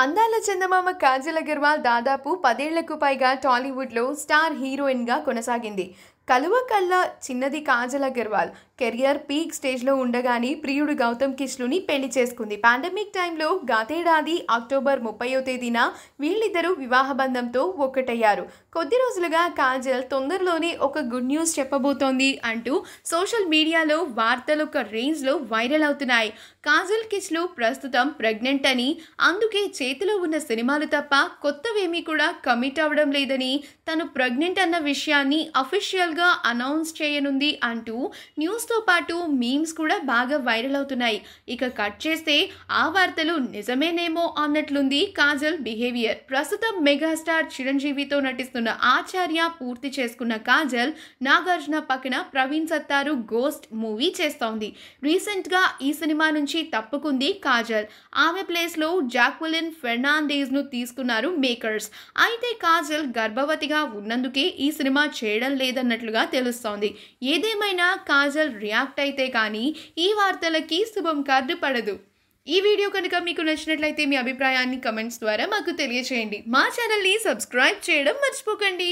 అందాల చందమామ కాజల్ అగర్వాల్ దాదాపు 10 ఏళ్లకు పైగా టాలీవుడ్లో స్టార్ హీరోయిన్గా కొనసాగింది. కలువ కళ్ళ చిన్నది కాజల్ అగర్వాల్ కెరియర్ పీక్ స్టేజ్లో ఉండగానే ప్రియుడు గౌతమ్ కిష్లుని పెళ్లి చేసుకుంది. పాండమిక్ టైంలో గతేడాది అక్టోబర్ 30వ తేదీన వీళ్ళిద్దరూ వివాహ బంధంతో ఒక్కటయ్యారు. కొద్ది రోజులుగా కాజల్ తొందరలోనే ఒక గుడ్ న్యూస్ చెప్పబోతోంది అంటూ సోషల్ మీడియాలో వార్తలు ఒక రేంజ్లో వైరల్ అవుతున్నాయి. కాజల్ కిష్లు ప్రస్తుతం ప్రెగ్నెంట్ అని, అందుకే చేతిలో ఉన్న సినిమాలు తప్ప కొత్తవేమీ కూడా కమిట్ అవ్వడం లేదని, తను ప్రెగ్నెంట్ అన్న విషయాన్ని అఫీషియల్గా అనౌన్స్ చేయనుంది అంటూ న్యూస్తో పాటు మీమ్స్ కూడా బాగా వైరల్ అవుతున్నాయి. ఇక కట్ చేస్తే ఆ వార్తలు నిజమేనేమో అన్నట్లుంది కాజల్ బిహేవియర్. ప్రస్తుతం మెగాస్టార్ చిరంజీవితో నటిస్తున్న ఆచార్య పూర్తి చేసుకున్న కాజల్ నాగార్జున పక్కన ప్రవీణ్ సత్తారు గోస్ట్ మూవీ చేస్తోంది. రీసెంట్గా ఈ సినిమా నుంచి తప్పుకుంది కాజల్. ఆమె ప్లేస్లో జాక్వెలిన్ ఫెర్నాండెజ్ను తీసుకున్నారు మేకర్స్. అయితే కాజల్ గర్భవతిగా ఉన్నందుకే ఈ సినిమా చేయడం లేదన్నట్లుగా తెలుస్తోంది. ఏదేమైనా కాజల్ రియాక్ట్ అయితే కానీ ఈ వార్తలకి శుభం కార్డు పడదు. ఈ వీడియో కనుక మీకు నచ్చినట్లయితే మీ అభిప్రాయాన్ని కమెంట్స్ ద్వారా మాకు తెలియచేయండి. మా ఛానల్ని సబ్స్క్రైబ్ చేయడం మర్చిపోకండి.